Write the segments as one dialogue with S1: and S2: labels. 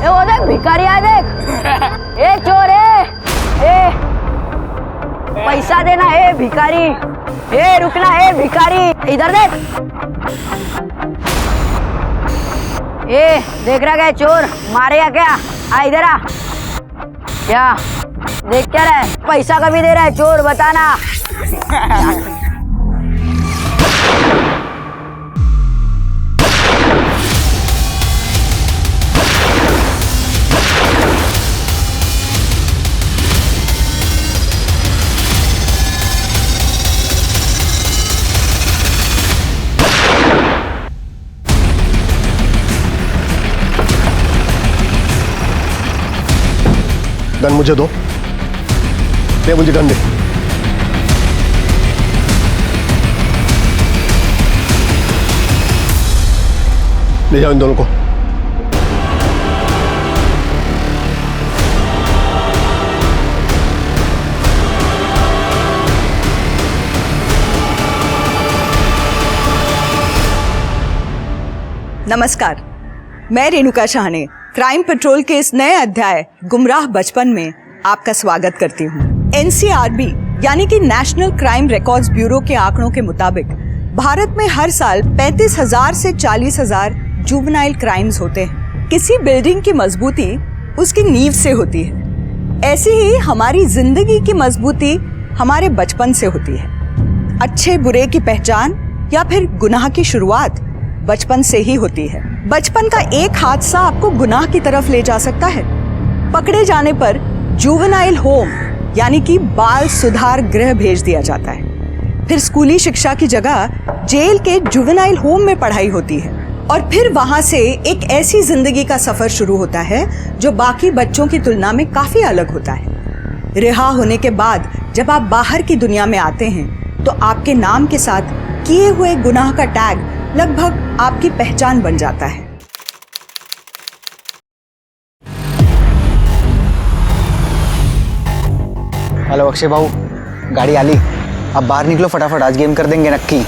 S1: वो देख भिखारी आया देख। ए चोर ए पैसा देना है भिखारी। ए रुकना है भिखारी, इधर देख। ए देख रहा क्या चोर मारेगा क्या? आ इधर आ। क्या देख क्या रहा है? पैसा कभी दे रहा है चोर, बताना।
S2: गन मुझे दो। दे मुझे गन दे। ले जाओ इन दोनों को।
S3: नमस्कार, मैं रेणुका शाहने क्राइम पेट्रोल के इस नए अध्याय गुमराह बचपन में आपका स्वागत करती हूँ। NCRB यानी कि नेशनल क्राइम रिकॉर्ड्स ब्यूरो के आंकड़ों के मुताबिक भारत में हर साल 35,000 से 40,000 जुवेनाइल क्राइम्स होते हैं। किसी बिल्डिंग की मजबूती उसकी नींव से होती है, ऐसी ही हमारी जिंदगी की मजबूती हमारे बचपन से होती है। अच्छे बुरे की पहचान या फिर गुनाह की शुरुआत बचपन से ही होती है। बचपन का एक हादसा आपको गुनाह की तरफ ले जा सकता है। पकड़े जाने पर जुवेनाइल होम यानी कि बाल सुधार गृह भेज दिया जाता है। फिर स्कूली शिक्षा की जगह जेल के जुवेनाइल होम में पढ़ाई होती है और फिर वहां से एक ऐसी जिंदगी का सफर शुरू होता है जो बाकी बच्चों की तुलना में काफी अलग होता है। रिहा होने के बाद जब आप बाहर की दुनिया में आते हैं तो आपके नाम के साथ किए हुए गुनाह का टैग लगभग आपकी पहचान बन जाता है।
S4: हेलो अक्षय भाऊ, गाड़ी आली। अब बाहर निकलो फटाफट, आज गेम कर देंगे नक्की।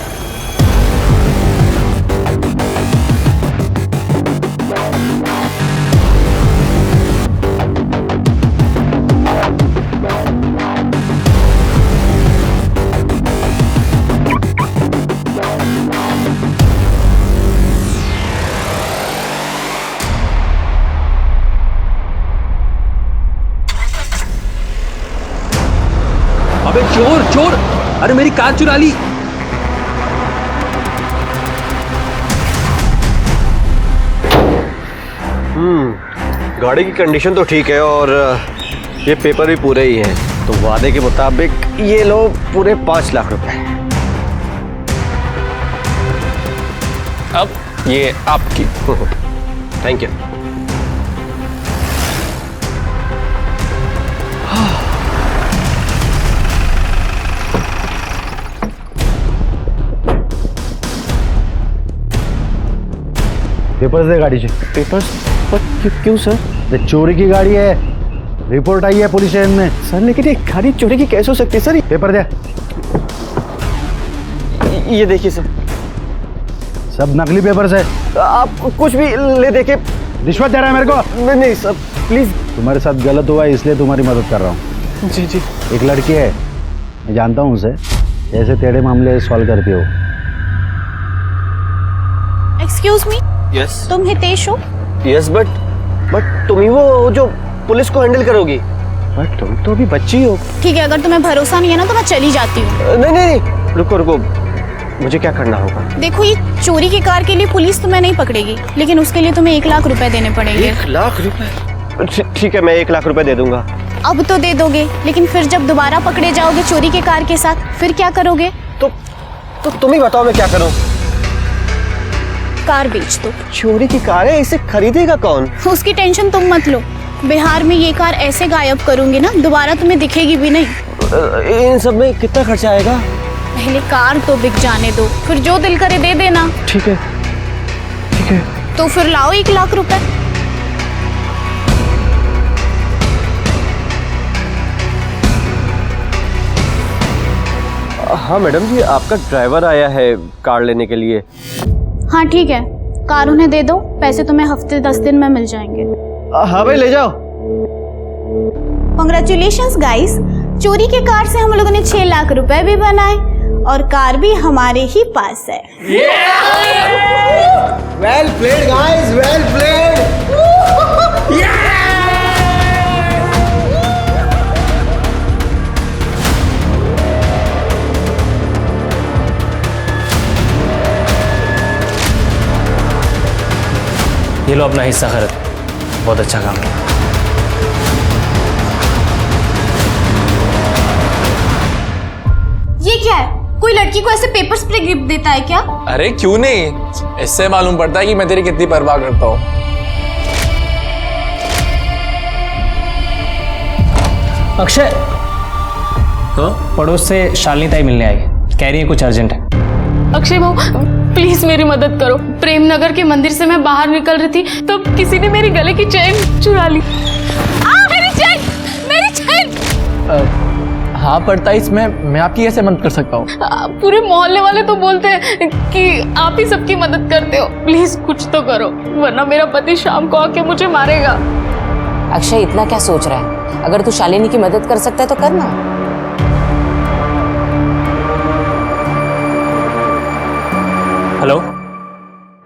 S5: अबे चोर चोर, अरे मेरी कार चुरा ली।
S2: गाड़ी की कंडीशन तो ठीक है और ये पेपर भी पूरे ही हैं, तो वादे के मुताबिक ये लो पूरे 5 लाख रुपए।
S5: अब ये आपकी।
S2: Thank you.
S6: पेपर्स दे गाड़ी से।
S5: पेपर्स? क्यों सर?
S6: ये चोरी की गाड़ी है, रिपोर्ट आई है पुलिस स्टेशन में।
S5: सर लेकिन ये गाड़ी चोरी की कैसे हो सकती है सर?
S6: पेपर दे।
S5: ये देखिए सर,
S6: सब नकली पेपर्स है।
S5: आप कुछ भी ले देके।
S6: रिश्वत दे रहा है मेरे को?
S5: नहीं सर प्लीज।
S6: तुम्हारे साथ गलत हुआ है इसलिए तुम्हारी मदद कर रहा हूँ।
S5: जी जी।
S6: एक लड़की है, मैं जानता हूँ उसे, ऐसे टेढ़े मामले सॉल्व करती हो।
S7: एक्सक्यूज मी,
S2: यस
S7: तुम हितेश हो?
S2: यस बट तुम ही वो जो पुलिस को हैंडल करोगी।
S5: बट तुम तो अभी बच्ची हो।
S7: ठीक है, अगर तुम्हें भरोसा नहीं है ना तो मैं चली जाती हूँ।
S2: नहीं, रुको, मुझे क्या करना होगा?
S7: देखो, ये चोरी की कार के लिए पुलिस तुम्हें नहीं पकड़ेगी, लेकिन उसके लिए तुम्हें 1 लाख रुपए देने पड़ेंगे।
S2: 1 लाख रुपए? ठीक है, मैं 1 लाख रुपए दे दूंगा।
S7: अब तो दे दोगे, लेकिन फिर जब दोबारा पकड़े जाओगे चोरी की कार के साथ, फिर क्या करोगे?
S2: तो तुम ही बताओ मैं क्या करूं?
S7: कार बेच दो।
S2: चोरी की कार है, इसे खरीदेगा कौन?
S7: उसकी टेंशन तुम मत लो, बिहार में ये कार ऐसे गायब करूंगी ना, दोबारा तुम्हें दिखेगी भी नहीं।
S2: इन सब में कितना खर्चा आएगा?
S7: पहले कार तो बिक जाने दो, फिर जो दिल करे दे देना।
S2: ठीक है।
S7: तो फिर लाओ 1 लाख रुपए।
S2: हाँ मैडम जी, आपका ड्राइवर आया है कार लेने के लिए।
S7: हाँ ठीक है, कार उन्हें दे दो, पैसे तुम्हें हफ्ते 10 दिन में मिल जाएंगे।
S2: हाँ भाई ले जाओ।
S7: कॉन्ग्रेचुलेशंस गाइस, चोरी के कार से हम लोगों ने 6 लाख रुपए भी बनाए और कार भी हमारे ही पास है।
S4: Well played guys, well played.
S8: ये लो अपना हिस्सा खरीद, बहुत अच्छा काम किया।
S7: ये क्या है? कोई लड़की को ऐसे पेपर स्प्रे गिफ्ट देता है क्या?
S9: अरे क्यों नहीं, इससे मालूम पड़ता है कि मैं तेरी कितनी परवाह करता हूँ।
S8: अक्षय, पड़ोस से शालिनी ताई मिलने आई, कह रही है कुछ अर्जेंट है।
S10: अक्षय भाऊ प्लीज मेरी मदद करो। प्रेमनगर के मंदिर से मैं बाहर निकल रही थी तो किसी ने मेरी गले की चेन चुरा ली। मेरी चेन, मेरी चेन।
S9: हाँ पड़ता इसमें मैं आपकी कैसे मदद कर सकता हूँ?
S10: पूरे मोहल्ले वाले तो बोलते हैं कि आप ही सबकी मदद करते हो। प्लीज कुछ तो करो वरना मेरा पति शाम को आके मुझे मारेगा।
S1: अक्षय इतना क्या सोच रहा है? अगर तू शालिनी की मदद कर सकता है तो करना।
S8: हेलो,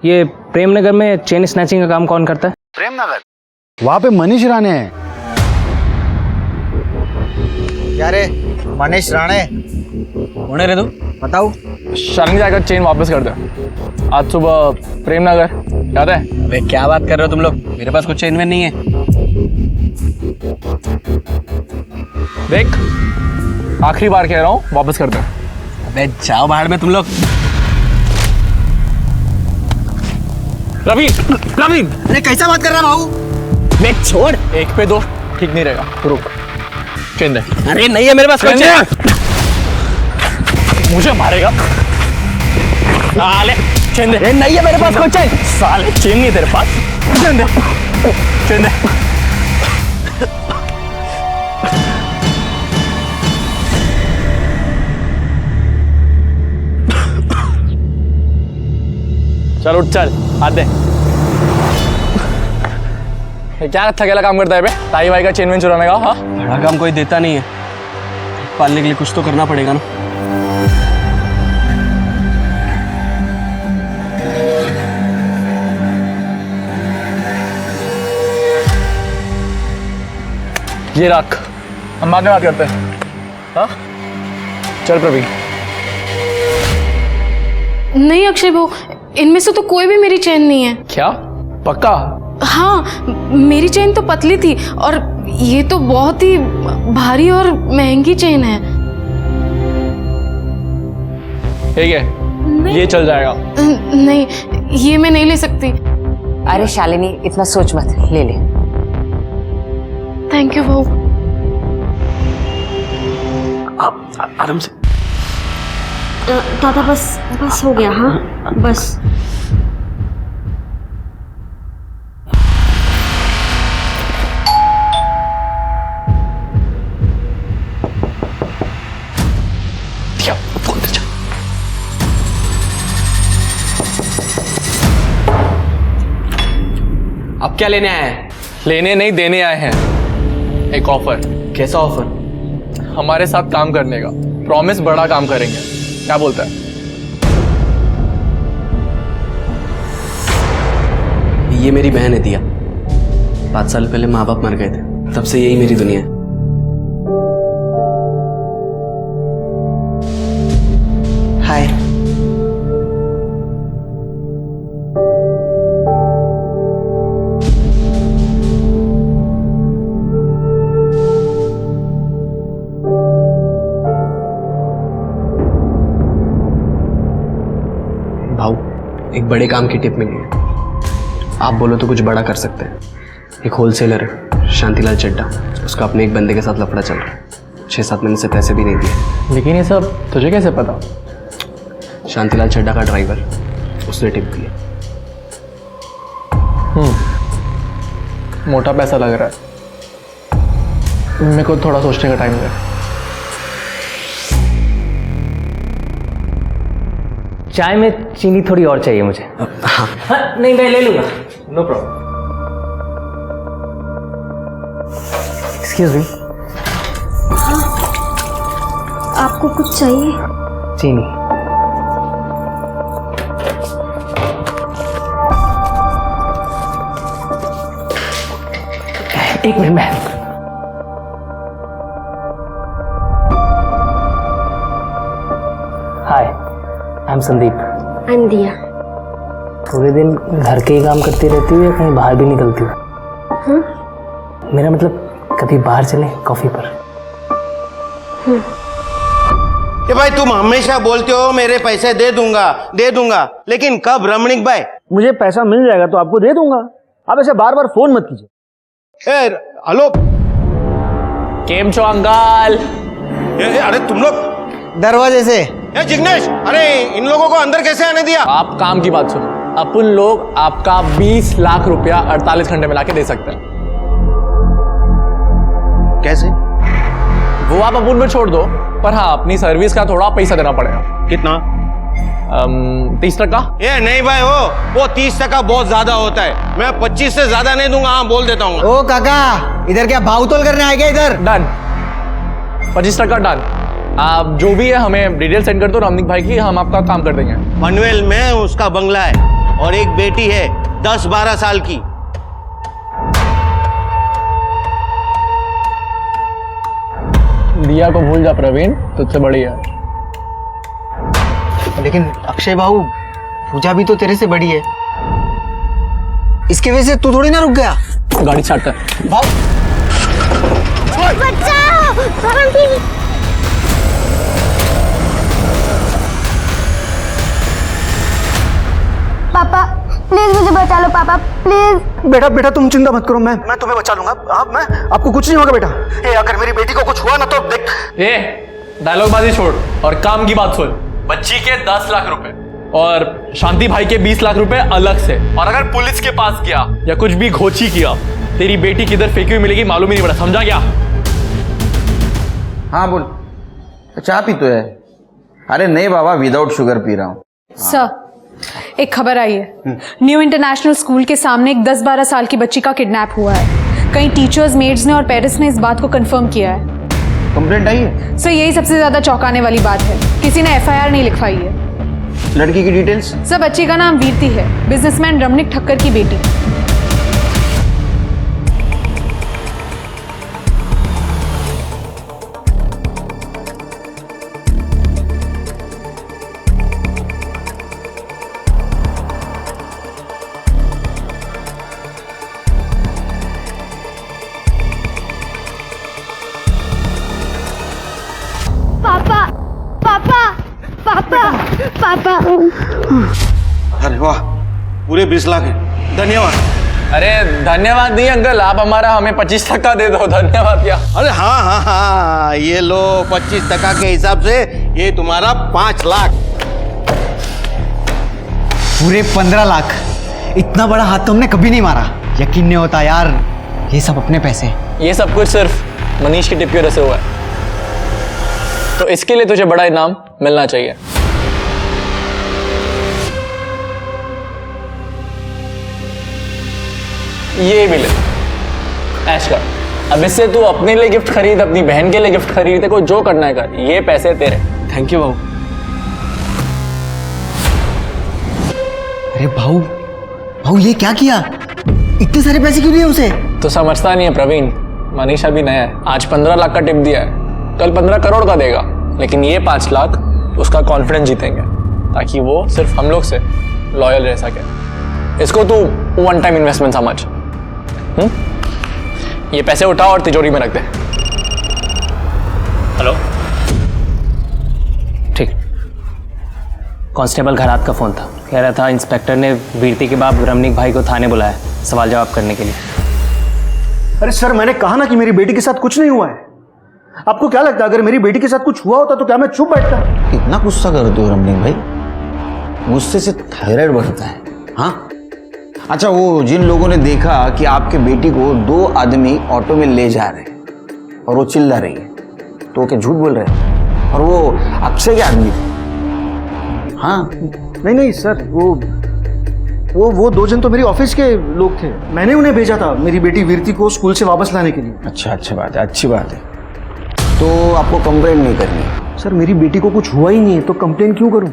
S8: ये प्रेमनगर में चेन स्नैचिंग का काम कौन करता है?
S6: प्रेमनगर, वहाँ पे मनीष राणे है।
S4: क्या रे मनीष राणे?
S8: कौन है रे तू?
S4: बताओ।
S9: शालिनी जाकर चेन वापस कर दे। आज सुबह प्रेमनगर, याद है?
S8: अबे क्या बात कर रहे हो तुम लोग, मेरे पास कुछ चेन वेन नहीं है।
S9: देख आखिरी बार कह रहा हूँ, वापस कर दे।
S8: अबे जाओ बाहर में तुम लोग।
S9: रवि, रवि,
S4: अरे कैसा बात कर रहा भाऊ?
S8: देख छोड़।
S9: 1 पे 2 ठीक नहीं रहेगा, रुक। चेन दे।
S8: अरे नहीं है मेरे पास कुछ चेन।
S9: मुझे मारेगा साले। चेन दे।
S8: नहीं है मेरे पास कुछ चेन।
S9: साले चेन नहीं तेरे पास। चेन दे, चेन दे। चल उठ, चल हाथ दे। क्या थकेला काम करता है बे? ताई भाई का चेन वेन चुराने का? हाँ
S8: बड़ा काम कोई देता नहीं है, पालने के लिए कुछ तो करना पड़ेगा ना।
S9: ये रख, हम बाद में बात करते हैं। हाँ चल प्रवीण।
S10: नहीं अक्षय भाऊ, इनमें से तो कोई भी मेरी चेन नहीं है।
S9: क्या पक्का?
S10: हाँ मेरी चेन तो पतली थी और ये तो बहुत ही भारी और महंगी चेन है।
S9: ठीक है ये चल जाएगा।
S10: नहीं ये मैं नहीं ले सकती।
S1: अरे शालिनी इतना सोच मत, ले ले।
S10: थैंक यू भाऊ।
S8: आराम से।
S1: दादा बस बस हो गया। हाँ बस।
S8: अब क्या लेने आए हैं?
S9: लेने नहीं देने आए हैं एक ऑफर।
S8: कैसा ऑफर?
S9: हमारे साथ काम करने का, प्रॉमिस बड़ा काम करेंगे, क्या बोलता है?
S8: ये मेरी बहन है दिया, 5 साल पहले माँ बाप मर गए थे, तब से यही मेरी दुनिया है।
S4: हाय।
S8: भाऊ एक बड़े काम की टिप मिली है, आप बोलो तो कुछ बड़ा कर सकते हैं। एक होलसेलर है शांतिलाल चड्डा, उसका अपने एक बंदे के साथ लफड़ा चल रहा है, 6-7 महीने से पैसे भी नहीं दिए।
S9: लेकिन ये सब तुझे कैसे पता?
S8: शांतिलाल चड्डा का ड्राइवर, उसने टिप दी।
S9: मोटा पैसा लग रहा है, मेरे को थोड़ा सोचने का टाइम दे।
S8: चाय में चीनी थोड़ी और चाहिए मुझे। हाँ नहीं मैं ले लूंगा, नो प्रॉब्लम।
S4: एक्सक्यूज मी,
S7: आपको कुछ चाहिए?
S4: चीनी। एक मिनट में। Hi, I am Sandeep.
S7: I am Diya.
S4: पूरे दिन घर के ही काम करती रहती है, कहीं बाहर भी निकलती है? मेरा मतलब कभी बाहर चले कॉफी पर?
S11: ये भाई तुम हमेशा बोलते हो मेरे पैसे दे दूंगा, लेकिन कब रमणीक भाई?
S6: मुझे पैसा मिल जाएगा तो आपको दे दूंगा, आप ऐसे बार बार फोन मत कीजिए।
S11: हेलो,
S9: केम छो अंकल?
S11: अरे तुम लोग
S4: दरवाजे से।
S11: जिग्नेश, अरे इन लोगों को अंदर कैसे आने दिया?
S9: आप काम की बात सुनो, अपन लोग आपका 20 लाख रुपया 48 घंटे में लाके दे सकते हैं।
S11: कैसे?
S9: वो आप अपन में छोड़ दो, पर हाँ अपनी सर्विस का थोड़ा पैसा देना पड़ेगा।
S11: कितना?
S9: 30%।
S11: ये नहीं भाई, वो 30% बहुत ज्यादा होता है। मैं 25 से ज्यादा नहीं दूंगा, हाँ बोल देता हूँ।
S4: ओ काका, इधर क्या भाव तोल करने आए क्या इधर?
S9: Done, 25% done. आप जो भी है हमें डिटेल सेंड कर दो रमणीक भाई की, हम आपका काम कर देंगे।
S11: पनवेल में उसका बंगला है और एक बेटी है 10-12 साल की।
S9: दिया को भूल जा प्रवीण, तुझसे बड़ी है।
S4: लेकिन अक्षय बाबू, पूजा भी तो तेरे से बड़ी है, इसकी वजह से तू थोड़ी ना रुक गया।
S9: गाड़ी छाटता है।
S7: पापा प्लीज मुझे बचा लो, पापा प्लीज।
S4: बेटा बेटा तुम चिंता मत करो, मैं तुम्हें बचा लूंगा। मैं आपको कुछ नहीं होगा बेटा। अगर मेरी बेटी को कुछ हुआ ना तो देख।
S9: डायलॉगबाजी छोड़ और काम की बात सुन। बच्ची के 10 लाख रुपए और शांति भाई के 20 लाख रुपए अलग से, और अगर पुलिस के पास गया या कुछ भी घोची किया, तेरी बेटी किधर फेंकी हुई मिलेगी मालूम ही नहीं पड़ा, समझा क्या?
S12: हाँ बोल, चाय पी तो है? अरे नहीं बाबा, विदाउट शुगर पी रहा हूँ।
S10: सर, एक खबर आई है, न्यू इंटरनेशनल स्कूल के सामने एक 10-12 साल की बच्ची का किडनैप हुआ है। कई टीचर्स, मेड्स ने और पेरेंट्स ने इस बात को कंफर्म किया है।
S12: कंप्लेंट आई है?
S10: सर, यही सबसे ज्यादा चौंकाने वाली बात है, किसी ने FIR नहीं लिखवाई है।
S12: लड़की की डिटेल्स?
S10: सर, बच्ची का नाम वीरती है, बिजनेसमैन रमणीक ठक्कर की बेटी।
S7: पापा।
S11: अरे वाह, पूरे 20 लाख है, धन्यवाद।
S9: अरे धन्यवाद नहीं अंकल, आप हमें 25% दे दो। धन्यवाद क्या?
S11: अरे हाँ, ये लो 25% के हिसाब से ये तुम्हारा 5 लाख।
S4: पूरे 15 लाख। इतना बड़ा हाथ तो हमने कभी नहीं मारा। यकीन नहीं होता यार, ये सब अपने पैसे।
S9: ये सब कुछ सिर्फ मनीष की टिप की वजह से हुआ है, तो इसके लिए तुझे बड़ा इनाम मिलना चाहिए। ये भी ले, ऐश कर। अब इससे तू अपने लिए गिफ्ट खरीद, अपनी बहन के लिए गिफ्ट खरीद, तेरे को जो करना है कर, ये पैसे तेरे।
S8: थैंक यू भाऊ।
S4: अरे भाऊ ये क्या किया? इतने सारे पैसे क्यों दिए उसे?
S9: तो समझता नहीं है प्रवीण, मनीष अभी नया है। आज 15 लाख का टिप दिया है, कल 15 करोड़ का देगा, लेकिन ये 5 लाख उसका कॉन्फिडेंस जीतेंगे, ताकि वो सिर्फ हम लोग से लॉयल रह सके। इसको तू वन टाइम इन्वेस्टमेंट समझ। ये पैसे उठा और तिजोरी में रख दे।
S8: हेलो, ठीक। कांस्टेबल घरात का फोन था, कह रहा था इंस्पेक्टर ने वीरती के बाप रमणीक भाई को थाने बुलाया सवाल जवाब करने के लिए।
S6: अरे सर, मैंने कहा ना कि मेरी बेटी के साथ कुछ नहीं हुआ है। आपको क्या लगता है अगर मेरी बेटी के साथ कुछ हुआ होता तो क्या मैं चुप बैठता?
S12: कितना गुस्सा करते हो रमणीक भाई, गुस्से से थायराइड बढ़ता है। हाँ अच्छा, वो जिन लोगों ने देखा कि आपके बेटी को 2 आदमी ऑटो में ले जा रहे हैं और वो चिल्ला रही है, तो वो क्या झूठ बोल रहे हैं? और वो अक्षय के आदमी थे? हाँ
S6: नहीं सर, वो वो 2 जन तो मेरी ऑफिस के लोग थे। मैंने उन्हें भेजा था मेरी बेटी वीरती को स्कूल से वापस लाने के लिए।
S12: अच्छा, अच्छी बात है, अच्छी बात है। तो आपको कंप्लेंट नहीं करनी है?
S6: सर मेरी बेटी को कुछ हुआ ही नहीं है तो कंप्लेन क्यों करूं?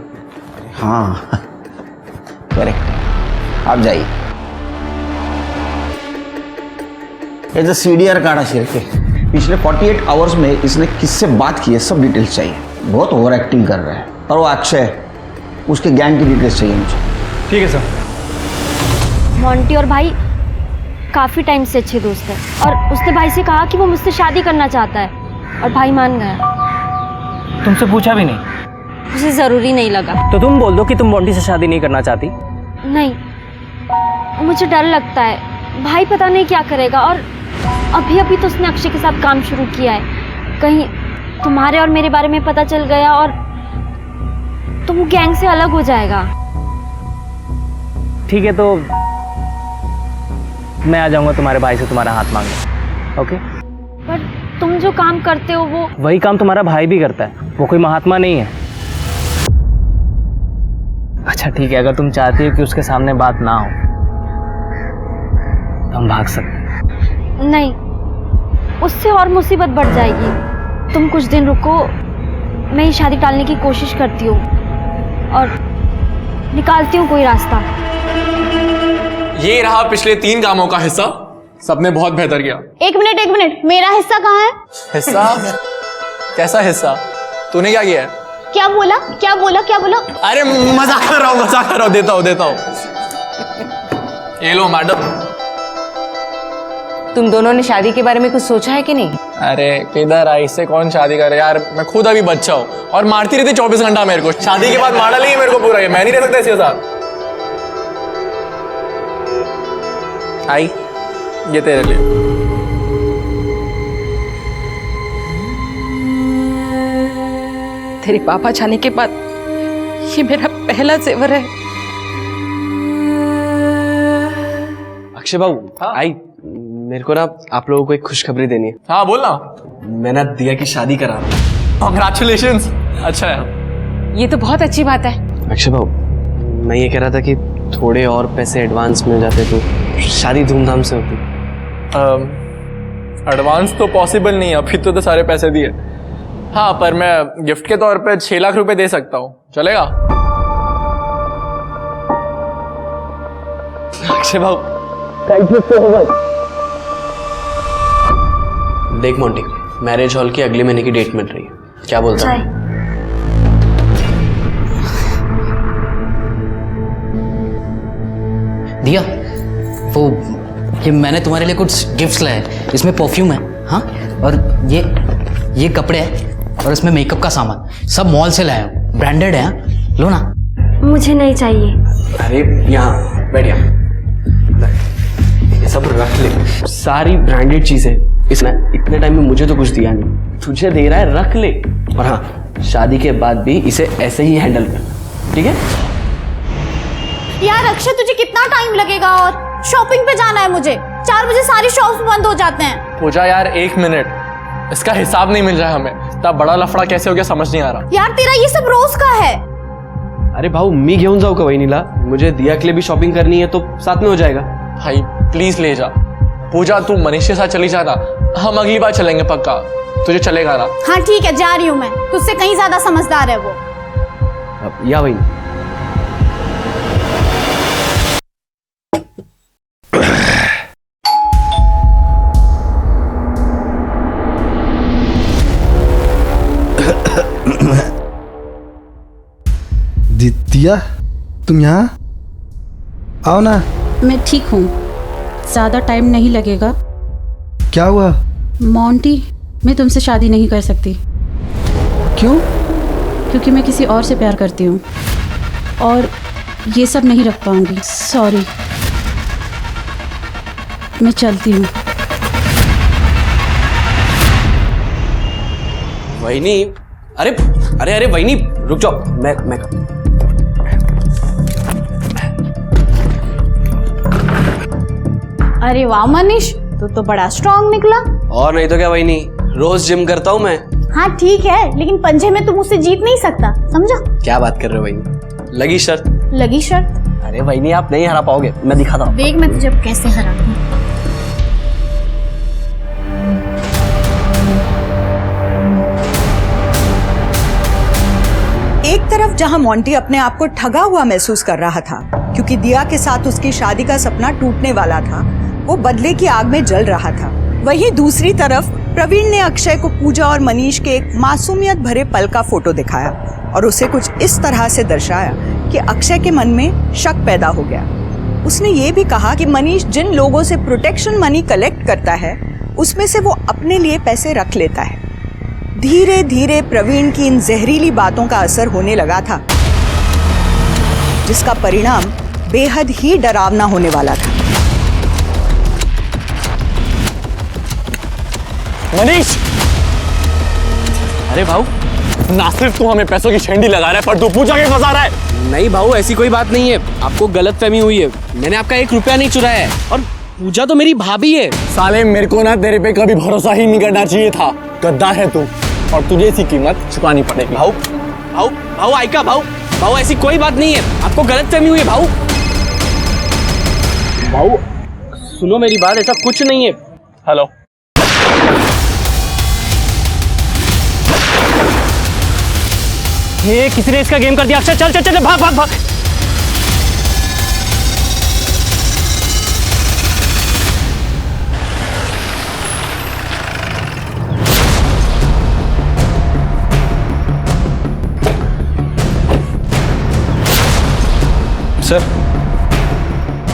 S12: हाँ करेक्ट, आप जाइए। ये जो CDR काढ़ा सिर के पिछले 48 आवर्स में इसने किससे बात की है सब डिटेल्स चाहिए। बहुत ओवर एक्टिंग कर रहा है। और वो अक्षय, उसके गैंग की डिटेल्स चाहिए मुझे।
S6: ठीक है सर।
S13: मोंटी और भाई काफी टाइम से अच्छे दोस्त हैं और उसने भाई से कहा कि वो मुझसे शादी करना चाहता है और भाई मान गया।
S4: तुमसे पूछा भी नहीं?
S13: उसे जरूरी नहीं लगा।
S4: तो तुम बोल दो कि तुम मोंटी से शादी नहीं करना चाहती।
S13: नहीं, मुझे डर लगता है, भाई पता नहीं क्या करेगा। और अभी अभी तो उसने अक्षय के साथ काम शुरू किया है, कहीं तुम्हारे और मेरे बारे में पता चल गया और तो वो गैंग से अलग हो जाएगा।
S4: ठीक है, तो मैं आ जाऊंगा तुम्हारे भाई से तुम्हारा हाथ मांगने। ओके?
S13: पर तुम जो काम करते हो वो
S4: वही काम तुम्हारा भाई भी करता है, वो कोई महात्मा नहीं है। अच्छा ठीक है, अगर तुम चाहती हो कि उसके सामने बात ना हो तो हम भाग सकते हैं।
S13: नहीं, उससे और मुसीबत बढ़ जाएगी। तुम कुछ दिन रुको, मैं ये शादी टालने की कोशिश करती हूँ और निकालती हूँ कोई रास्ता।
S9: ये रहा पिछले 3 कामों का हिस्सा, सबने बहुत बेहतर किया।
S7: एक मिनट, मेरा हिस्सा कहाँ है?
S9: हिस्सा? कैसा हिस्सा? तूने क्या किया है?
S7: क्या बोला?
S9: अरे मजाक कर रहा हूँ, देता हूँ। ये लो मैडम।
S1: तुम दोनों ने शादी के बारे में कुछ सोचा है कि नहीं?
S9: अरे किधर आई, इससे कौन शादी करे यार, मैं खुद अभी बच्चा हूँ और मारती रहती 24 घंटा मेरे को। शादी के बाद मारा नहीं मेरे को पूरा, ये मैं नहीं रह सकता इसके साथ। आई, ये तेरे लिए।
S1: तेरे पापा जाने के बाद ये मेरा पहला जेवर है।
S8: अक्षय बाबू, आई, मेरे को ना आप लोगों को एक खुशखबरी देनी है।
S9: हाँ बोल ना।
S8: मैं ना दिया की शादी करा रहा हूँ।
S9: कांग्रेचुलेशंस। अच्छा है,
S1: ये तो बहुत अच्छी बात है।
S8: अक्षय बाबू, मैं ये कह रहा था कि थोड़े और पैसे एडवांस मिल जाते तो शादी धूमधाम से होती।
S9: एडवांस तो पॉसिबल नहीं है, अभी तो सारे पैसे दिए। हाँ, पर मैं गिफ्ट के तौर पे 6 लाख रुपए दे सकता हूँ, चलेगा?
S8: अक्षय बाबू, थैंक यू सो मच। देख मोंटी, मैरिज हॉल की अगले महीने की डेट मिल रही है, क्या बोलता है?
S14: दिया, वो ये मैंने तुम्हारे लिए कुछ गिफ्ट्स लाए हैं। इसमें परफ्यूम है, हाँ, और ये कपड़े हैं और इसमें मेकअप का सामान, सब मॉल से लाया हूँ, ब्रांडेड है। लो ना।
S13: मुझे नहीं चाहिए।
S8: अरे यहाँ बैठ, ये सब रख ले, सारी ब्रांडेड चीजें। इतने टाइम में मुझे तो कुछ दिया नहीं, तुझे दे रहा है, रख ले। और हाँ, शादी के बाद भी इसे ऐसे ही हैंडल कर, ठीक है?
S7: यार अक्षय, तुझे कितना टाइम लगेगा? और शॉपिंग पे जाना है मुझे। 4 बजे सारी शॉप्स बंद हो जाते हैं।
S9: पूजा यार 1 मिनट, इसका हिसाब नहीं मिल रहा है हमें। तब बड़ा लफड़ा कैसे हो गया समझ नहीं आ रहा।
S7: यार तेरा ये सब रोज का है।
S8: अरे भाऊ, मी घेऊन जाऊ का वहिनीला? मुझे दिया के लिए भी शॉपिंग करनी है तो साथ में हो जाएगा।
S9: भाई प्लीज ले जा। पूजा तू मनीष के साथ चली जाना, हम अगली बार चलेंगे पक्का। तुझे चलेगा ना?
S7: हाँ ठीक है, जा रही हूँ मैं। तुझसे कहीं ज्यादा समझदार है वो।
S8: या वही।
S6: दिया, तुम यहाँ आओ ना।
S10: मैं ठीक हूँ, ज़्यादा टाइम नहीं लगेगा।
S6: क्या हुआ?
S10: मोंटी, मैं तुमसे शादी नहीं कर सकती।
S6: क्यों?
S10: क्योंकि मैं किसी और से प्यार करती हूँ और ये सब नहीं रख पाऊंगी। सॉरी, मैं चलती हूँ।
S8: वहिनी, अरे अरे अरे वहिनी, रुक जाओ, मैं
S7: अरे वाह मनीष, तू तो बड़ा स्ट्रांग निकला।
S8: और नहीं तो क्या वहिनी, रोज जिम करता हूँ मैं।
S7: हाँ ठीक है, लेकिन पंजे में तू मुझसे जीत नहीं सकता, समझा?
S8: क्या बात कर रहे हो वहिनी? लगी शर्त?
S7: लगी शर्त?
S8: अरे भाई नहीं, आप नहीं हरा पाओगे, मैं दिखाता हूँ।
S7: देख मैं तुझे अब कैसे हराऊंगी।
S3: एक तरफ जहां मोंटी अपने आप को ठगा हुआ महसूस कर रहा था क्योंकि दिया के साथ उसकी शादी का सपना टूटने वाला था, वो बदले की आग में जल रहा था, वहीं दूसरी तरफ प्रवीण ने अक्षय को पूजा और मनीष के एक मासूमियत भरे पल का फोटो दिखाया और उसे कुछ इस तरह से दर्शाया कि अक्षय के मन में शक पैदा हो गया। उसने ये भी कहा कि मनीष जिन लोगों से प्रोटेक्शन मनी कलेक्ट करता है उसमें से वो अपने लिए पैसे रख लेता है। धीरे धीरे प्रवीण की इन जहरीली बातों का असर होने लगा था, जिसका परिणाम बेहद ही डरावना होने वाला था।
S9: मनीष,
S8: अरे भाऊ,
S9: ना सिर्फ तू हमें पैसों की छेंडी लगा रहा है, पर तू पूजा के फंसा रहा है।
S8: नहीं भाऊ, ऐसी कोई बात नहीं है, आपको गलतफहमी हुई है। मैंने आपका 1 रुपया नहीं चुराया है, और पूजा तो मेरी भाभी है।
S9: साले मेरे को ना तेरे पे कभी भरोसा ही नहीं करना चाहिए था। गद्दार है तू, और तुझे इसकी कीमत चुकानी पड़ेगी।
S8: भाऊ भाऊ भाऊ आइका भाऊ, भाऊ ऐसी कोई बात नहीं है, आपको गलतफहमी हुई है भाऊ। भाऊ सुनो मेरी बात, ऐसा कुछ नहीं है।
S9: हेलो,
S8: ये किसी ने इसका गेम कर दिया। अक्षय चल चल चल, भाग भाग भाग।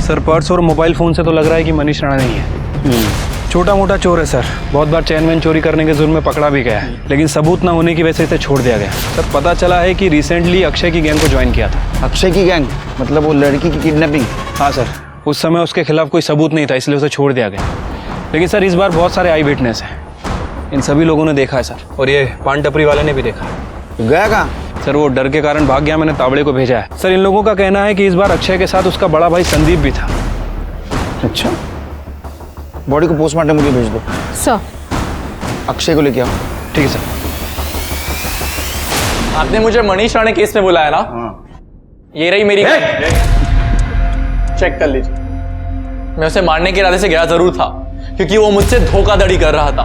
S15: सर पर्स और मोबाइल फ़ोन से तो लग रहा है कि मनीष राणा नहीं है। छोटा मोटा चोर है सर, बहुत बार चैन वैन चोरी करने के जुर्म में पकड़ा भी गया है, लेकिन सबूत ना होने की वजह से इसे छोड़ दिया गया। सर पता चला है कि रिसेंटली अक्षय की गैंग को ज्वाइन किया था।
S12: अक्षय की गैंग मतलब वो लड़की की किडनैपिंग?
S15: हाँ सर, उस समय उसके खिलाफ कोई सबूत नहीं था, इसलिए उसे छोड़ दिया गया। लेकिन सर इस बार बहुत सारे आई विटनेस हैं, इन सभी लोगों ने देखा है सर, और ये पान टपरी वाले ने भी देखा है।
S12: गया कहाँ?
S15: सर वो डर के कारण भाग गया, मैंने तावड़े को भेजा है। सर इन लोगों का कहना है कि इस बार अक्षय के साथ उसका बड़ा भाई संदीप भी था।
S12: अच्छा, बॉडी को पोस्टमार्टम के लिए भेज दो।
S10: सर
S12: अक्षय को लेके आओ।
S15: ठीक है सर।
S9: आपने मुझे मनीष राणे केस में बुलाया ना? ये रही मेरी, चेक कर लीजिए। मैं उसे मारने के इरादे से गया जरूर था, क्योंकि वो मुझसे धोखाधड़ी कर रहा था,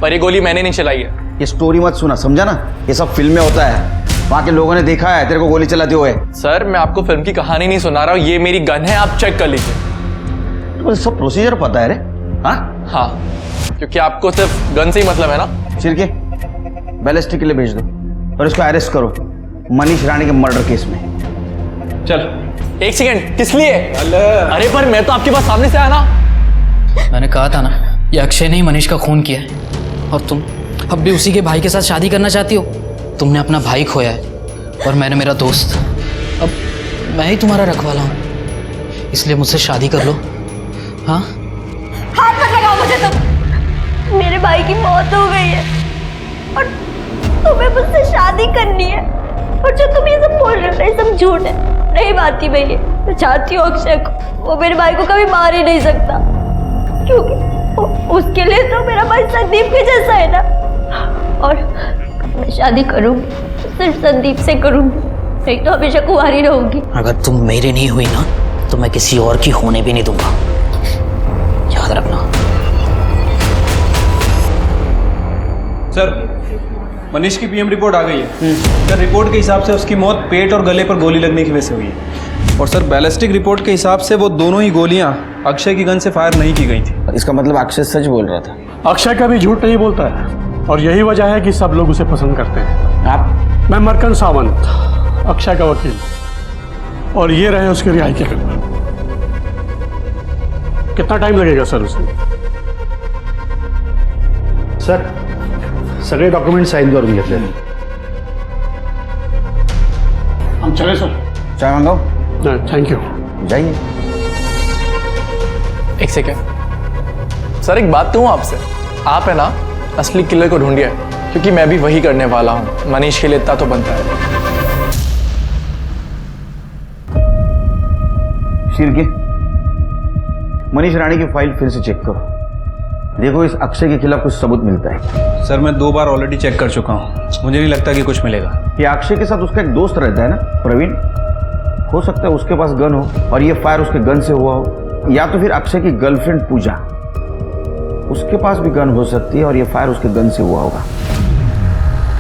S9: पर ये गोली मैंने नहीं चलाई है।
S12: ये स्टोरी मत सुना, समझा ना? ये सब फिल्म में होता है, वहां के लोगों ने देखा है तेरे को गोली चलाते हुए।
S9: सर मैं आपको फिल्म की कहानी नहीं सुना रहा हूँ, ये मेरी गन है, आप चेक कर लीजिए।
S12: तो सब प्रोसीजर पता है रे?
S9: हाँ, क्योंकि आपको सिर्फ गन से ही मतलब है ना।
S12: चिरके बैलिस्टिक के लिए भेज दो और इसको अरेस्ट करो मनीष राणे के मर्डर केस में।
S9: चल एक सेकेंड, किस लिए? अरे पर मैं तो आपके पास सामने से आया ना।
S14: मैंने कहा था ना, ये अक्षय ने ही मनीष का खून किया है, और तुम अब भी उसी के भाई के साथ शादी करना चाहती हो। तुमने अपना भाई खोया है और मैंने मेरा दोस्त। अब मैं ही तुम्हारा रखवाला हूँ, इसलिए मुझसे शादी कर लो। हाँ,
S1: हाथ मत लगाओ मुझे तुम। मेरे भाई की मौत हो गई है और तुम्हें मुझसे शादी करनी है, और जो तुम ये सब बोल रहे हो ये सब झूठ है। नहीं मानती मैं ये, मैं चाहती हूँ अक्षय को, वो मेरे भाई को कभी मार ही नहीं सकता, क्योंकि उसके लिए तो मेरा भाई संदीप के जैसा है ना। और मैं शादी करूंगी सिर्फ संदीप से करूंगी, नहीं तो हमेशा कुंवारी रहूंगी।
S14: अगर तुम मेरी नहीं हुई ना तो मैं किसी और की होने भी नहीं दूंगा, याद रखना।
S15: सर मनीष की पीएम रिपोर्ट आ गई है। सर रिपोर्ट के हिसाब से उसकी मौत पेट और गले पर गोली लगने की वजह से हुई है, और सर बैलिस्टिक रिपोर्ट के हिसाब से वो दोनों ही गोलियां अक्षय की गन से फायर नहीं की गई थी।
S12: इसका मतलब अक्षय सच बोल रहा था?
S6: अक्षय कभी झूठ नहीं बोलता है, और यही वजह है कि सब लोग उसे पसंद करते हैं।
S12: आप?
S6: मैं मरकन सावंत, अक्षय का वकील, और ये रहे उसके रिहाई के पेपर। कितना टाइम लगेगा सर उसमें?
S16: सर सगळे डॉक्युमेंट साइन करून घेतले।
S6: हम चले सर?
S12: चाय मंगाओ?
S6: Thank you.
S12: जाइए।
S9: एक सेकेंड सर, एक बात कहूँ आपसे, आप है ना असली किलर को ढूंढिए, क्योंकि मैं भी वही करने वाला हूँ। मनीष के लिए इतना तो बनता है।
S12: शिरके, मनीष राणे की फाइल फिर से चेक करो, देखो इस अक्षय के खिलाफ कुछ सबूत मिलता है।
S15: सर मैं 2 बार ऑलरेडी चेक कर चुका हूँ, मुझे नहीं लगता कि कुछ मिलेगा।
S12: ये अक्षय के साथ उसका एक दोस्त रहता है ना, प्रवीण? हो सकता है उसके पास गन हो और ये फायर उसके गन से हुआ हो, या तो फिर अक्षय की गर्लफ्रेंड पूजा, उसके पास भी गन हो सकती है और ये फायर उसके गन से हुआ होगा।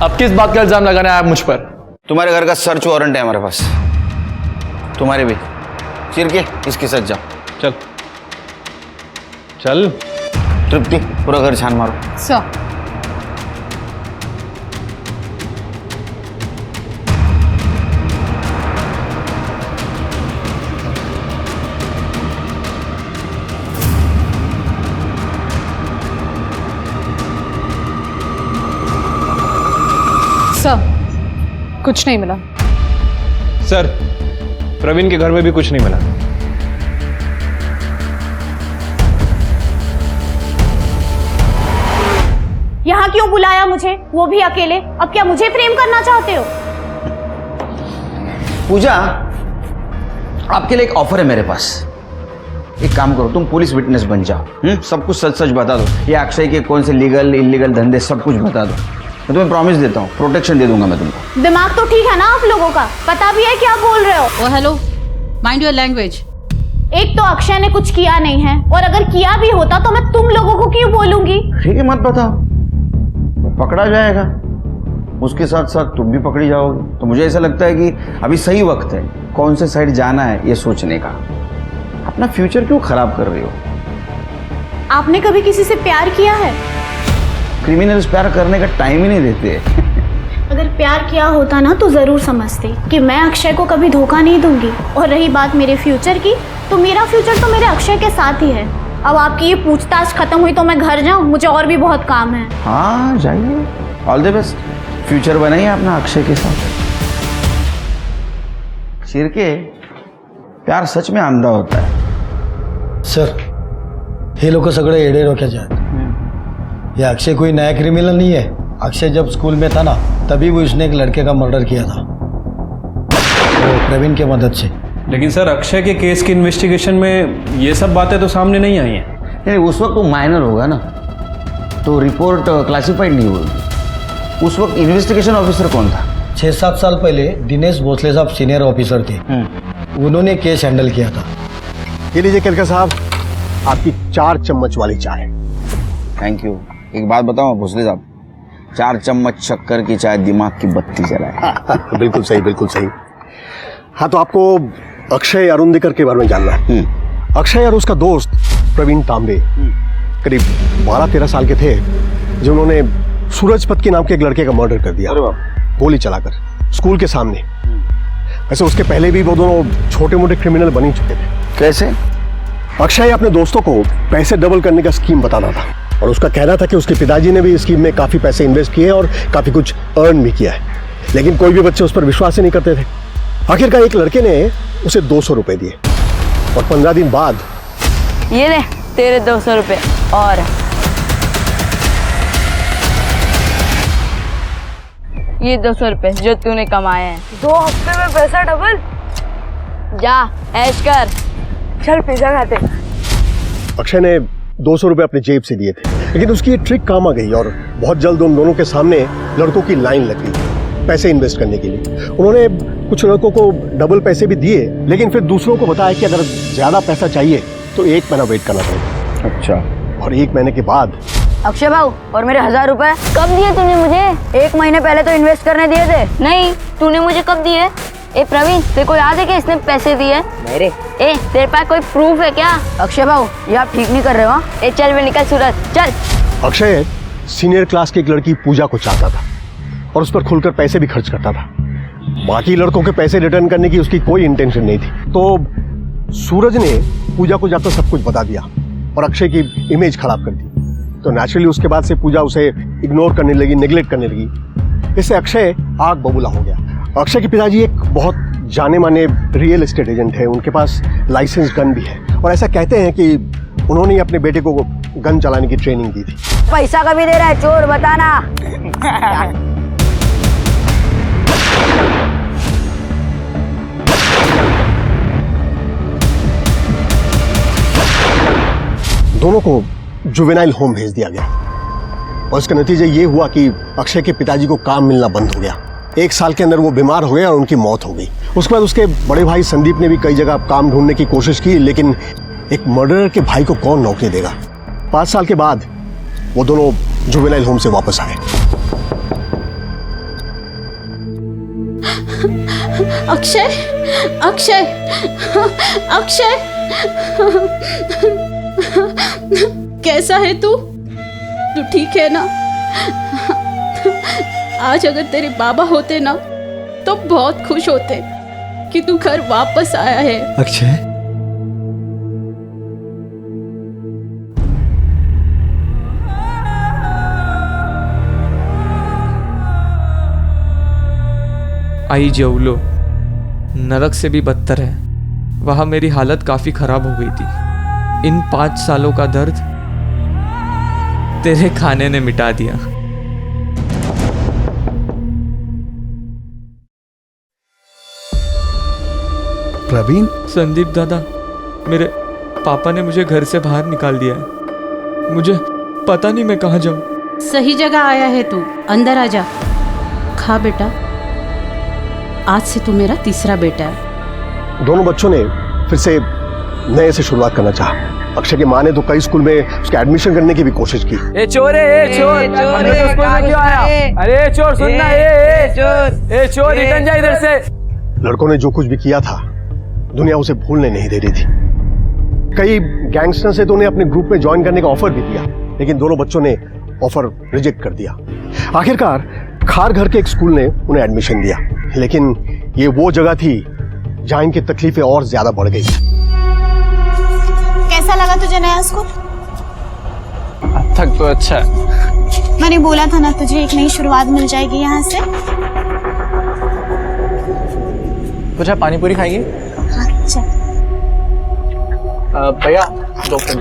S9: अब किस बात का इल्जाम लगाना है आप मुझ पर?
S12: तुम्हारे घर का सर्च वारंट है हमारे पास, तुम्हारे भी। चिर के इसके साथ जाओ।
S9: चल चल।
S12: तृप्ति, पूरा घर छान मारो।
S10: सर कुछ नहीं मिला।
S15: सर, प्रवीण के घर में भी कुछ नहीं मिला।
S7: यहाँ क्यों बुलाया मुझे, वो भी अकेले? अब क्या मुझे फ्रेम करना चाहते हो?
S12: पूजा, आपके लिए एक ऑफर है मेरे पास। एक काम करो, तुम पुलिस विटनेस बन जाओ। सब कुछ सच सच बता दो। ये अक्षय के कौन से लीगल इलीगल धंधे सब कुछ बता दो। मैं तुम्हें प्रॉमिस देता हूँ, प्रोटेक्शन दे दूंगा मैं तुमको।
S7: दिमाग तो ठीक है ना आप लोगों का? पता भी है क्या बोल रहे हो?
S10: Hello, mind your language.
S7: एक तो अक्षय ने कुछ किया नहीं है, और अगर किया भी होता तो मैं तुम लोगों को क्यों बोलूंगी?
S12: ठीक है, मत बताओ, पकड़ा जाएगा, उसके साथ साथ तुम भी पकड़ी जाओगे। तो मुझे ऐसा लगता है कि अभी सही वक्त है कौन से साइड जाना है ये सोचने का। अपना फ्यूचर क्यों खराब कर रही हो?
S7: आपने कभी किसी से प्यार किया है?
S12: क्रिमिनल्स प्यार करने का टाइम ही नहीं देते।
S7: अगर प्यार किया होता ना तो जरूर समझते कि मैं अक्षय को कभी धोखा नहीं दूंगी। और रही बात मेरे फ्यूचर की, तो मेरा फ्यूचर तो मेरे अक्षय के साथ ही है। अब आपकी ये पूछताछ खत्म हुई तो मैं घर जाऊं, मुझे और भी बहुत काम है।
S12: हाँ जाइए, ऑल द बेस्ट। फ्यूचर बनाइए अपना अक्षय के साथ। शिरके, प्यार सच में अंधा होता है।
S6: सर, हे लोक सगळे येडे डोक्याचे आहेत। ये अक्षय कोई नया क्रिमिनल नहीं है। अक्षय जब स्कूल में था ना, तभी वो उसने एक लड़के का मर्डर किया था, वो प्रवीण की मदद से।
S15: लेकिन सर, अक्षय के केस की इन्वेस्टिगेशन में ये सब बातें तो सामने नहीं आई हैं।
S12: नहीं, उस वक्त वो माइनर होगा ना, तो रिपोर्ट क्लासिफाइड नहीं होगी। उस वक्त इन्वेस्टिगेशन ऑफिसर कौन था?
S6: 6-7 साल पहले दिनेश भोसले साहब सीनियर ऑफिसर थे, उन्होंने केस हैंडल किया था।
S16: ये लीजिए केलकर साहब, आपकी 4 चम्मच वाली चाय।
S12: Thank you. एक बात बताओ भोसले साहब, 4 चम्मच शक्कर की चाय दिमाग की बत्ती जलाए।
S16: बिल्कुल सही, बिल्कुल सही। हाँ, तो आपको अक्षय अरुंधकर के बारे में जानना है। अक्षय और उसका दोस्त प्रवीण तांबे करीब 12-13 साल के थे, जिन्होंने सूरज पत के नाम के एक लड़के का मर्डर कर दिया, गोली चलाकर, स्कूल के सामने। वैसे उसके पहले भी वो दोनों छोटे मोटे क्रिमिनल बन ही चुके थे।
S12: कैसे?
S16: अक्षय अपने दोस्तों को पैसे डबल करने का स्कीम बताता था, और उसका कहना था कि उसके पिताजी ने भी इस स्कीम में काफी पैसे इन्वेस्ट किए और काफी कुछ अर्न भी किया है, लेकिन कोई भी बच्चे उस पर विश्वास ही नहीं करते थे। आखिरकार एक लड़के ने उसे 200 रुपए दिए, और 15 दिन बाद
S1: ये ले तेरे 200 रुपए, और ये 200 रुपए जो तूने कमाए हैं। 2 हफ्ते में पैसा डबल। जा ऐश कर, चल पिज्जा खाते।
S16: अक्षय ने 200 रुपए अपने जेब से दिए थे, लेकिन उसकी ये ट्रिक काम आ गई और बहुत जल्द उन दोनों के सामने लड़कों की लाइन लग गई पैसे इन्वेस्ट करने के लिए। उन्होंने कुछ लड़कों को डबल पैसे भी दिए, लेकिन फिर दूसरों को बताया कि अगर ज्यादा पैसा चाहिए तो 1 महीना वेट करना पड़ेगा। अच्छा, और 1 महीने के बाद
S1: अक्षय भाऊ, और मेरे 1000 रुपए कब दिए तूने मुझे? 1 महीने पहले तो इन्वेस्ट करने दिए थे। नहीं, तूने मुझे कब दिए? ए प्रवीण, तेरे को याद है कि इसने पैसे दिए? नहीं रे। ए, तेरे पास कोई प्रूफ है क्या? अक्षय भाऊ, ये आप ठीक नहीं कर रहे हो। ए चल वे निकल सूरज, चल।
S16: अक्षय सीनियर क्लास की एक लड़की पूजा को चाहता था और उस पर खुलकर पैसे भी खर्च करता था। बाकी लड़कों के पैसे रिटर्न करने की उसकी कोई इंटेंशन नहीं थी। तो सूरज ने पूजा को जाकर सब कुछ बता दिया और अक्षय की इमेज खराब कर दी। तो नेचुरली उसके बाद से पूजा उसे इग्नोर करने लगी, नेग्लेक्ट करने लगी। इससे अक्षय आग बबूला हो गया। अक्षय के पिताजी एक बहुत जाने माने रियल एस्टेट एजेंट है, उनके पास लाइसेंस गन भी है, और ऐसा कहते हैं कि उन्होंने अपने बेटे को गन चलाने की ट्रेनिंग दी थी।
S1: पैसा कभी दे रहा है चोर, बताना।
S16: दोनों को जुवेनाइल होम भेज दिया गया, और इसका नतीजा ये हुआ कि अक्षय के पिताजी को काम मिलना बंद हो गया 1 साल के अंदर वो बीमार हो गए और उनकी मौत हो गई। उसके बाद उसके बड़े भाई संदीप ने भी कई जगह काम ढूंढने की कोशिश की, लेकिन एक मर्डरर के भाई को कौन नौकरी देगा। 5 साल के बाद वो दोनों जुवेनाइल होम से वापस आए।
S7: अक्षय, अक्षय, अक्षय, कैसा है तू? तू ठीक है ना? आज अगर तेरे बाबा होते ना तो बहुत खुश होते कि तू घर वापस आया है।
S6: अक्षय,
S17: आई जवलो नरक से भी बदतर है। वहां मेरी हालत काफी खराब हो गई थी। इन 5 सालों का दर्द तेरे खाने ने मिटा दिया।
S6: प्रवीण,
S17: संदीप दादा, मेरे पापा ने मुझे घर से बाहर निकाल दिया है। मुझे पता नहीं मैं कहाँ जाऊँ।
S18: सही जगह आया है तू, अंदर आ जा। खा बेटा, आज से तू मेरा तीसरा बेटा है।
S16: दोनों बच्चों ने फिर से नए से शुरुआत करना चाहा। अक्षय की माँ ने तो कई स्कूल में उसका एडमिशन करने की भी कोशिश की।
S5: ए चोर है, ए चोर, अंदर तो स्कूल में क्यों आया? अरे चोर सुनना, ए चोर रिटर्न जा इधर से।
S16: लड़कों ने जो कुछ भी किया था दुनिया उसे भूलने नहीं दे रही थी। कई गैंगस्टर से तो उन्हें अपने ग्रुप में ज्वाइन करने का ऑफर भी दिया, लेकिन दोनों बच्चों ने ऑफर रिजेक्ट कर दिया। आखिरकार खार घर के एक स्कूल ने उन्हें एडमिशन दिया, लेकिन ये वो जगह थी जहां इनकी तकलीफें और ज्यादा बढ़ गई।
S7: कैसा लगा तुझे नया स्कूल?
S17: अब तक तो अच्छा है।
S7: मैंने बोला था ना तुझे एक नई शुरुआत मिल जाएगी यहाँ से।
S9: कुछ आप पानी पूरी खाएंगे?
S7: अच्छा
S9: भैया 2 प्लेट।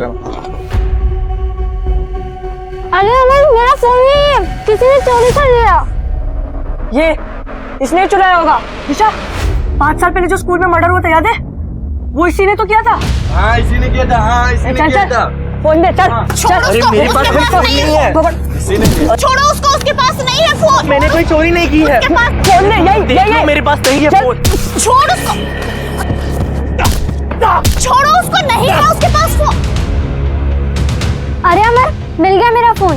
S13: अरे अमर, मेरा फोन नहीं है, किसी ने चोरी कर लिया।
S1: ये इसने चुराया होगा। निशा, 5 साल पहले जो स्कूल में मर्डर हुआ था याद है? वो इसी ने तो किया था।
S11: हाँ इसी ने किया था, हाँ इसी ने किया था।
S1: फोन दे, चल।
S11: अरे मेरे पास फोन नहीं है।
S7: छोड़ो उसको, उसके पास नहीं है फोन।
S11: मैंने कोई चोरी नहीं की है।
S1: फोन दे, यही
S11: मेरे पास नहीं है फोन।
S7: छोड़ उसको, छोड़ो उसको, नहीं है उसके पास फोन।
S13: अरे अमर, मिल गया मेरा फोन।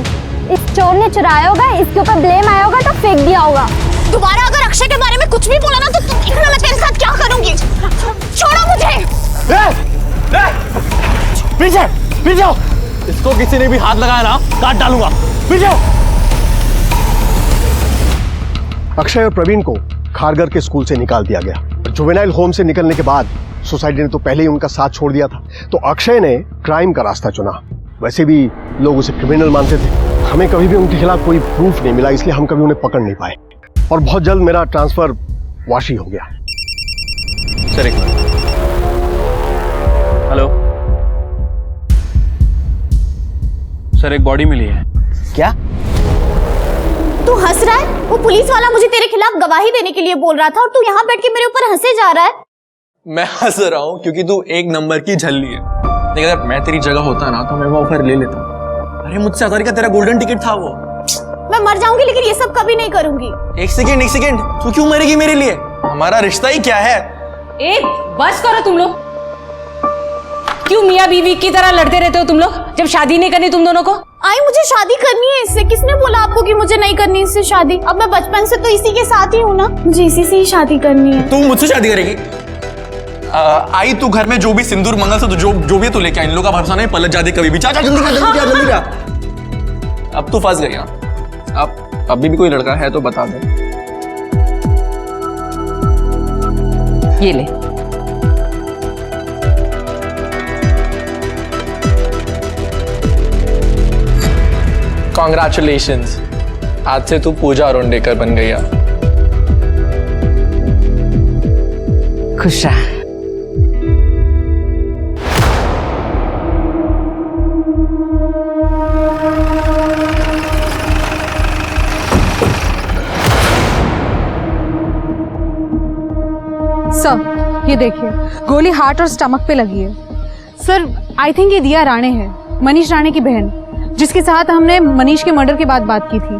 S13: इस चोर ने चुराया होगा, इसके ऊपर ब्लेम आया होगा तो फेंक दिया होगा।
S7: दोबारा अगर अक्षय के बारे में कुछ भी बोला ना तो देखना मैं तेरे साथ क्या करूंगी। छोड़ो मुझे।
S11: पीछे पीछे जाओ। इसको किसी ने भी हाथ लगाया ना काट डालूंगा। पीछे जाओ।
S16: अक्षय और प्रवीण को खारघर के स्कूल से निकाल दिया गया। जुवेनाइल होम से निकलने के बाद सोसाइटी ने तो पहले ही उनका साथ छोड़ दिया था, तो अक्षय ने क्राइम का रास्ता चुना। वैसे भी लोग उसे क्रिमिनल मानते थे। हमें कभी भी उनके खिलाफ कोई प्रूफ नहीं मिला, इसलिए हम कभी उन्हें पकड़ नहीं पाए, और बहुत जल्द मेरा ट्रांसफर वाशी हो गया।
S9: सर एक मिनट। हेलो सर, एक बॉडी मिली है।
S12: क्या?
S7: तू हंस रहा है? वो पुलिस वाला मुझे तेरे खिलाफ गवाही देने के लिए बोल रहा था और तू यहाँ बैठ के मेरे ऊपर हंसे जा रहा है।
S9: मैं हंस रहा हूँ क्योंकि तू 1 नंबर की झल्ली है। लेकिन अगर मैं तेरी जगह होता ना तो मैं वो ऑफर ले लेता। अरे मुझसे अतारी का तेरा गोल्डन टिकट था वो।
S7: मैं मर जाऊंगी लेकिन ये सब कभी नहीं करूंगी।
S9: एक सेकेंड, तू क्यों मरेगी मेरे लिए? हमारा रिश्ता ही क्या है?
S18: बस करो तुम लोग। क्यों मियाँ बीवी की तरह लड़ते रहते हो तुम लोग, जब शादी नहीं करनी तुम दोनों को?
S7: आई मुझे शादी करनी है इससे। किसने बोला आपको कि मुझे नहीं करनी इससे शादी? अब मैं बचपन से तो इसी के साथ ही हूँ ना, मुझे इसी से ही शादी करनी है।
S9: तू मुझसे शादी करेगी? आई तू घर में जो भी सिंदूर मंगलसूत्र जो भी तू लेके आ, इन लोगों का भरोसा नहीं, पलट जाती कभी भी। चाचा जल्दी जा। अब तू फंस गई। अब अभी भी कोई लड़का है तो बता दे।
S18: ये ले।
S9: कॉन्ग्रेचुलेशंस, आज से तू पूजा अरोंडेकर बन गई।
S18: खुश रहा।
S10: सर ये देखिए, गोली हार्ट और स्टमक पे लगी है। सर आई थिंक ये दिया राणे है, मनीष राणे की बहन, जिसके साथ हमने मनीष के मर्डर के बाद बात की थी।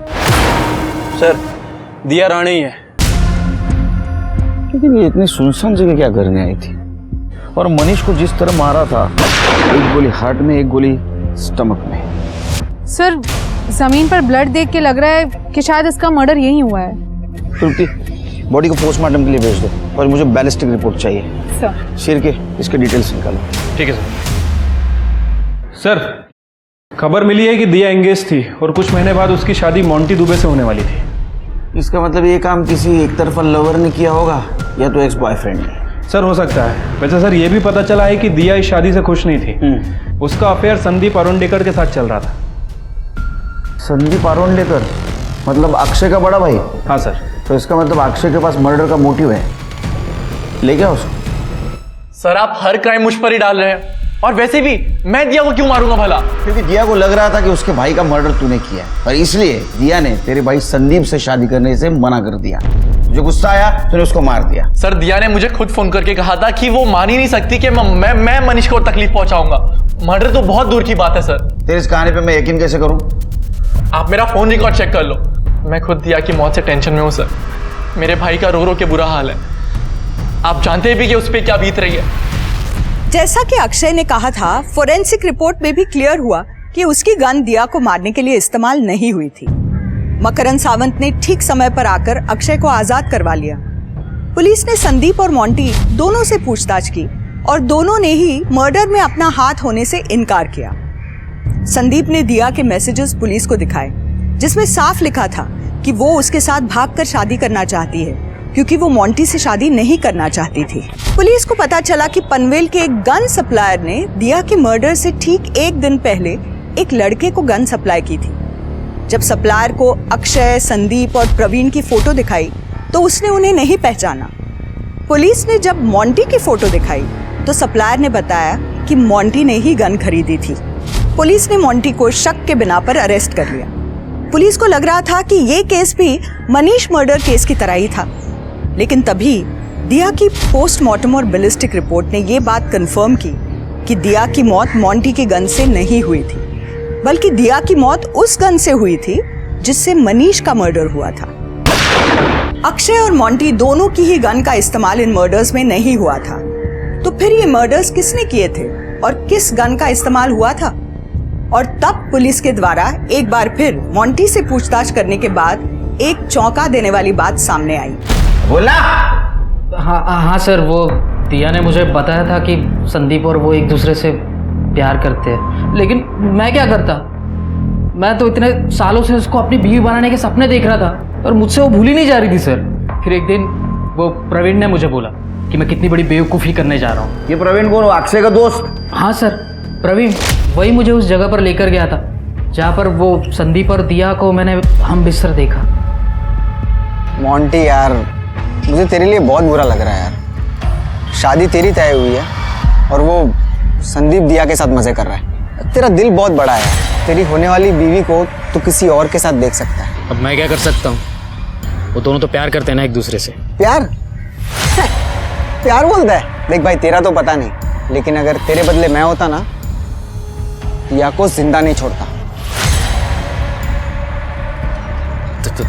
S9: सर दिया राणे ही है,
S12: लेकिन ये इतनी सुनसान जगह क्या करने आई थी? और मनीष को जिस तरह मारा था, एक गोली हार्ट में, एक गोली स्टमक में।
S19: सर, जमीन पर ब्लड देख के लग रहा है कि शायद इसका मर्डर यही हुआ है।
S12: श्रुति, बॉडी को पोस्टमार्टम के लिए भेज दो और मुझे बैलिस्टिक रिपोर्ट चाहिए।
S19: सर।
S12: शेर के इसके डिटेल्स निकालो।
S15: ठीक है सर। सर, खबर मिली है कि दिया एंगेज थी और कुछ महीने बाद उसकी शादी मोंटी दुबे से होने वाली थी।
S12: इसका मतलब ये काम किसी एक तरफा लवर ने किया होगा या तो एक्स बॉयफ्रेंड ने।
S15: सर, हो सकता है। वैसे सर, ये भी पता चला है कि दिया इस शादी से खुश नहीं थी। उसका अफेयर संदीप अरोंडेकर के साथ चल रहा था।
S12: संदीप अरोंडेकर मतलब अक्षय का बड़ा भाई?
S15: हाँ सर।
S12: तो इसका मतलब अक्षय के पास मर्डर का मोटिव है। ले गया उसको?
S9: सर, आप हर क्राइम मुझ पर ही डाल रहे हैं। और वैसे भी मैं दिया को क्यों मारूंगा भला?
S12: क्योंकि दिया को लग रहा था कि उसके भाई का मर्डर तूने किया है और इसलिए दिया ने तेरे भाई संदीप से शादी करने से मना कर दिया। जो गुस्सा आया तूने उसको मार दिया।
S9: सर, दिया ने मुझे खुद फोन करके कहा था कि वो मान ही नहीं सकती कि मैं मनीष को तकलीफ पहुंचाऊंगा। मर्डर तो बहुत दूर की बात है सर।
S12: तेरी इस कहानी पे मैं यकीन कैसे करूं?
S9: आप मेरा फोन रिकॉर्ड चेक कर लो। मैं खुद दिया की मौत से टेंशन में हूं सर। मेरे भाई का रो रो के बुरा हाल है। आप जानते भी कि उस पर क्या बीत रही है।
S3: जैसा कि अक्षय ने कहा था, फोरेंसिक रिपोर्ट में भी क्लियर हुआ कि उसकी गन दिया को मारने के लिए इस्तेमाल नहीं हुई थी। मकरन सावंत ने ठीक समय पर आकर अक्षय को आजाद करवा लिया। पुलिस ने संदीप और मोंटी दोनों से पूछताछ की और दोनों ने ही मर्डर में अपना हाथ होने से इनकार किया। संदीप ने दिया के मैसेजेस पुलिस को दिखाए, जिसमें साफ लिखा था कि वो उसके साथ भागकर शादी करना चाहती है, क्योंकि वो मोंटी से शादी नहीं करना चाहती थी। पुलिस को पता चला कि पनवेल के एक गन सप्लायर ने दिया के मर्डर से ठीक एक दिन पहले एक लड़के को गन सप्लाई की थी। जब सप्लायर को अक्षय, संदीप और प्रवीण की फोटो दिखाई तो उसने उन्हें नहीं पहचाना। पुलिस ने जब मोंटी की फोटो दिखाई तो सप्लायर ने बताया कि मोंटी ने ही गन खरीदी थी। पुलिस ने मोंटी को शक के बिना पर अरेस्ट कर लिया। पुलिस को लग रहा था कि ये केस भी मनीष मर्डर केस की तरह ही था, लेकिन तभी दिया की पोस्टमार्टम और बैलिस्टिक रिपोर्ट ने ये बात कंफर्म की कि दिया की मौत मोंटी की गन से नहीं हुई थी, बल्कि दिया की मौत उस गन से हुई थी जिससे मनीष का मर्डर हुआ था। अक्षय और मोंटी दोनों की ही गन का इस्तेमाल इन मर्डर्स में नहीं हुआ था। तो फिर ये मर्डर्स किसने किए थे और किस गन का इस्तेमाल हुआ था? और तब पुलिस के द्वारा एक बार फिर मोंटी से पूछताछ करने के बाद एक चौंका देने वाली बात सामने आई।
S12: बोला?
S14: हाँ सर, वो दिया ने मुझे बताया था कि संदीप और वो एक दूसरे से प्यार करते हैं, लेकिन मैं क्या करता? मैं तो इतने सालों से उसको अपनी बीवी बनाने के सपने देख रहा था और मुझसे वो भूल ही नहीं जा रही थी सर। फिर एक दिन वो प्रवीण ने मुझे बोला कि मैं कितनी बड़ी बेवकूफ़ी करने जा रहा हूँ।
S12: ये प्रवीण कौन? अक्षय का दोस्त?
S14: हाँ सर, प्रवीण वही मुझे उस जगह पर लेकर गया था जहाँ पर वो संदीप और दिया को मैंने हम बिस्तर देखा।
S20: मोंटी यार, मुझे तेरे लिए बहुत बुरा लग रहा है यार। शादी तेरी तय हुई है और वो संदीप दिया के साथ मजे कर रहा है। तेरा दिल बहुत बड़ा है। तेरी होने वाली बीवी को तू किसी और के साथ देख सकता है।
S14: अब मैं क्या कर सकता हूँ? वो दोनों तो प्यार करते हैं ना एक दूसरे से।
S20: प्यार? प्यार बोलता है? देख भाई, तेरा तो पता नहीं, लेकिन अगर तेरे बदले मैं होता ना, दिया को जिंदा नहीं छोड़ता।
S14: तो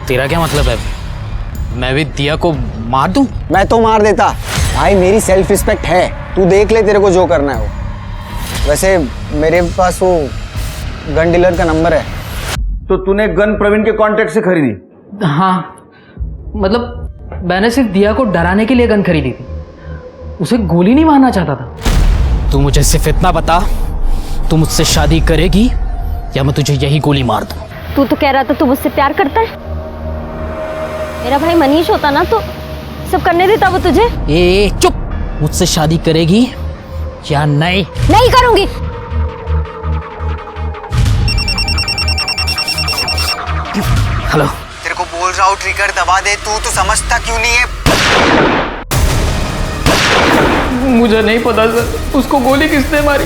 S14: तेरा क्या मतलब है? मैं भी दिया को मार दूं?
S20: मैं तो मार देता भाई, मेरी सेल्फ रिस्पेक्ट है। तू देख ले तेरे को जो करना है वो। वैसे मेरे पास वो गन डीलर का नंबर है।
S12: तो तूने गन प्रवीण के कॉन्टेक्ट से खरीदी?
S14: हाँ, मतलब मैंने सिर्फ दिया को डराने के लिए गन खरीदी थी, उसे गोली नहीं मारना चाहता था। तू मुझे सिर्फ इतना बता, तू मुझसे शादी करेगी या मैं तुझे यही गोली मार दूं?
S13: तू तो कह रहा था तू मुझसे प्यार करता है। मेरा भाई मनीष होता ना तो सब करने देता वो तुझे।
S14: ए चुप! मुझसे शादी करेगी या नहीं?
S13: नहीं करूंगी।
S14: हेलो,
S20: तेरे को बोल रहा हूँ ट्रिगर दबा दे, तू तो समझता क्यों नहीं है?
S14: मुझे नहीं पता सर, उसको गोली किसने मारी।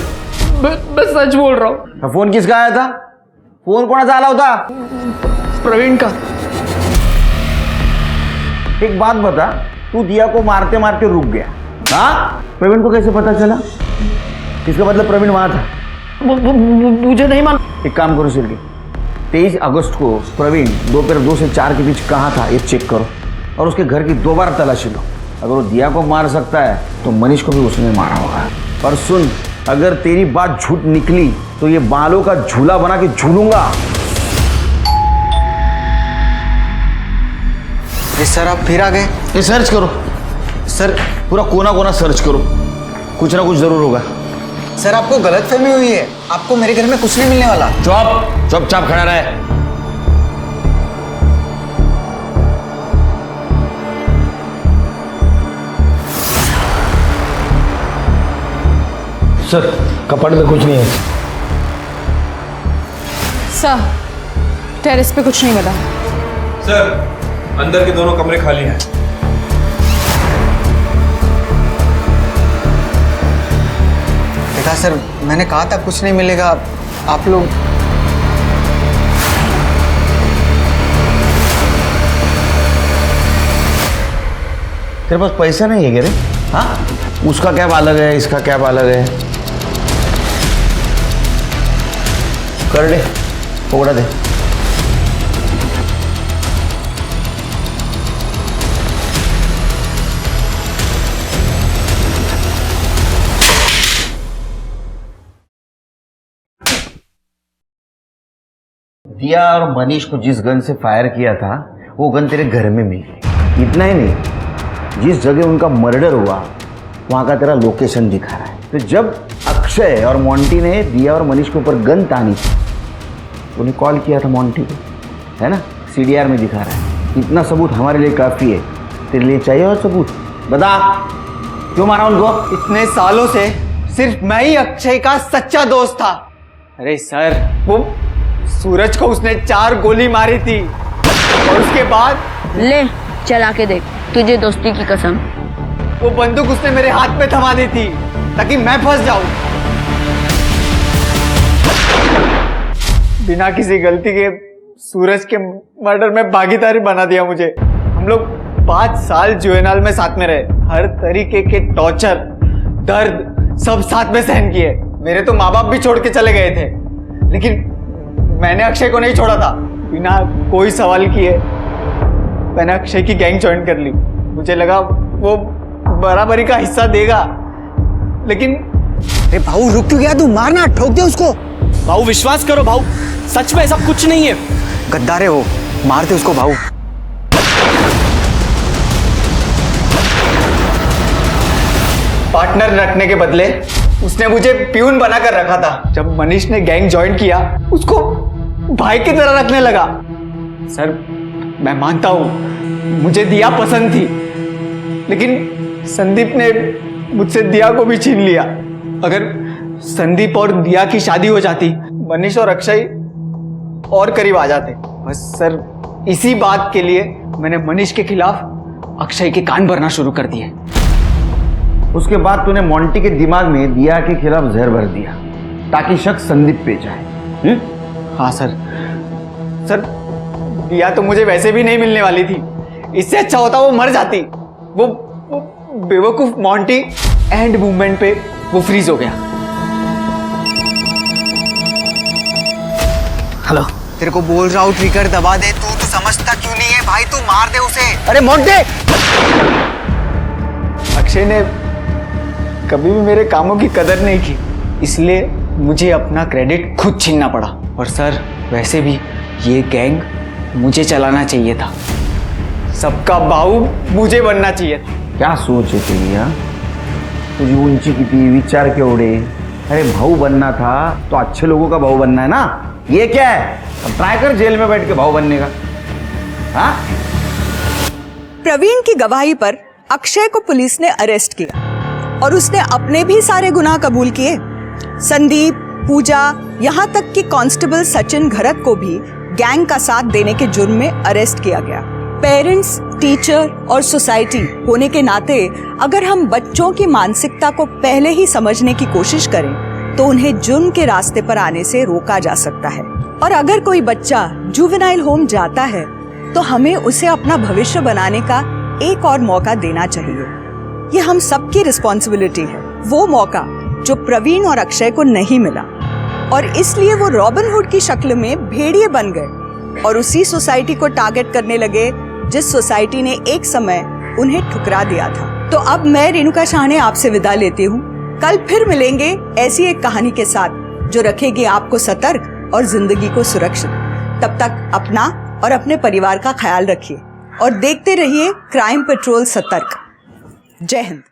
S14: मैं सच बोल रहा हूँ।
S12: फोन किसका आया था? फोन कोणाचा आला होता?
S14: प्रवीण का।
S12: एक बात बता, तू दिया को मारते मारते रुक गया, हाँ? प्रवीण को कैसे पता चला? इसका मतलब प्रवीण वहां था।
S14: मुझे नहीं मालूम।
S12: एक काम करो सिर्फ, 23 अगस्त को प्रवीण दोपहर 2 से 4 के बीच कहाँ था ये चेक करो और उसके घर की दोबारा तलाशी लो। अगर वो दिया को मार सकता है तो मनीष को भी उसने मारा होगा। पर सुन, अगर तेरी बात झूठ निकली तो ये बालों का झूला बना के झूलूंगा।
S20: सर आप फिर आ गए?
S12: ये सर्च करो
S20: सर,
S12: पूरा कोना कोना सर्च करो, कुछ ना कुछ जरूर होगा।
S20: सर आपको गलतफहमी हुई है, आपको मेरे घर में कुछ नहीं मिलने वाला।
S12: चुपचाप खड़ा रहे।
S6: सर कपड़ में कुछ नहीं है।
S19: सर टेरेस पे कुछ नहीं मिला।
S15: सर अंदर के दोनों कमरे खाली हैं।
S20: देखा सर, मैंने कहा था कुछ नहीं मिलेगा। आप लोग
S12: तेरे पास पैसा नहीं है क्या रे? हाँ, उसका कैब अलग है, इसका कैब अलग है। कर दे, पकड़ा दे। दिया और मनीष को जिस गन से फायर किया था वो गन तेरे घर में मिली। इतना ही नहीं, जिस जगह उनका मर्डर हुआ वहां का तेरा लोकेशन दिखा रहा है। तो जब अक्षय और मोंटी ने दिया और मनीष के ऊपर गन तानी थी, उन्हें कॉल किया था मोंटी को, है ना? सीडीआर में दिखा रहा है। इतना सबूत हमारे लिए काफ़ी है। तेरे लिए चाहिए और सबूत? बता, क्यों मारा उनको?
S20: इतने सालों से सिर्फ मैं ही अक्षय का सच्चा दोस्त था। अरे सर, वो सूरज को उसने 4 गोली मारी थी और उसके बाद
S1: ले चला के देख, तुझे दोस्ती की कसम।
S20: वो बंदूक उसने मेरे हाथ में थमा दी थी ताकि मैं फंस जाऊं। बिना किसी गलती के सूरज के मर्डर में भागीदारी बना दिया मुझे। हम लोग 5 साल जुएनाल में साथ में रहे, हर तरीके के टॉर्चर, दर्द सब साथ में सहन किए। मेरे तो माँ बाप भी छोड़ के चले गए थे, लेकिन मैंने अक्षय को नहीं छोड़ा था। बिना कोई सवाल किए मैंने अक्षय की गैंग ज्वाइन कर ली। मुझे लगा वो बराबरी का हिस्सा देगा, लेकिन
S11: अरे भाऊ रुक क्यों गया तू? मारना, ठोक दे उसको।
S8: भाऊ विश्वास करो भाऊ, सच में ऐसा कुछ नहीं है।
S20: गद्दार है वो, मार दे उसको भाऊ। पार्टनर रखने के बदले उसने मुझे प्यून बनाकर रखा था। जब मनीष ने गैंग ज्वाइन किया, उसको भाई की तरह रखने लगा। सर मैं मानता हूं मुझे दिया पसंद थी, लेकिन संदीप ने मुझसे दिया को भी छीन लिया। अगर संदीप और दिया की शादी हो जाती, मनीष और अक्षय और करीब आ जाते। बस सर इसी बात के लिए मैंने मनीष के खिलाफ अक्षय के कान भरना शुरू कर दिए।
S12: उसके बाद तूने मोंटी के दिमाग में दिया के खिलाफ जहर भर दिया ताकि शक संदीप पे जाए।
S20: हाँ सर, सर दिया तो मुझे वैसे भी नहीं मिलने वाली थी। इससे अच्छा होता वो मर जाती। वो बेवकूफ मोंटी एंड मूवमेंट पे वो फ्रीज हो गया।
S14: हेलो,
S20: तेरे को बोल रहा हूँ ट्रिगर दबा दे। तू समझता क्यों नहीं है भाई? तू मार दे उसे।
S12: अरे मोंटी!
S20: अक्षय ने कभी भी मेरे कामों की कदर नहीं की, इसलिए मुझे अपना क्रेडिट खुद छीनना पड़ा। और सर वैसे भी ये गैंग मुझे चलाना चाहिए था, सबका बाहू मुझे बनना चाहिए था।
S12: क्या सोच है तेरी? हाँ, तुझी ऊंची किती, विचार केवढे। अरे भाऊ बनना था तो अच्छे लोगों का भाऊ बनना है ना। ये क्या है? अब ट्राई कर जेल में बैठ के भाऊ बनने का। हाँ?
S3: प्रवीण की गवाही पर अक्षय को पुलिस ने अरेस्ट किया और उसने अपने भी सारे गुनाह कबूल किए। संदीप, पूजा, यहाँ तक कि कांस्टेबल सचिन घरत को भी गैंग का साथ देने के जुर्म में अरेस्ट किया गया। पेरेंट्स, टीचर और सोसाइटी होने के नाते अगर हम बच्चों की मानसिकता को पहले ही समझने की कोशिश करें तो उन्हें जुर्म के रास्ते पर आने से रोका जा सकता है। और अगर कोई बच्चा जुवेनाइल होम जाता है तो हमें उसे अपना भविष्य बनाने का एक और मौका देना चाहिए। ये हम सबकी रिस्पॉन्सिबिलिटी है। वो मौका जो प्रवीण और अक्षय को नहीं मिला, और इसलिए वो रॉबिन हुड की शक्ल में भेड़िए बन गए और उसी सोसाइटी को टारगेट करने लगे जिस सोसाइटी ने एक समय उन्हें ठुकरा दिया था। तो अब मैं रेणुका शाहने आपसे विदा लेती हूँ। कल फिर मिलेंगे ऐसी एक कहानी के साथ जो रखेगी आपको सतर्क और जिंदगी को सुरक्षित। तब तक अपना और अपने परिवार का ख्याल रखिए और देखते रहिए क्राइम पेट्रोल सतर्क। जय हिंद।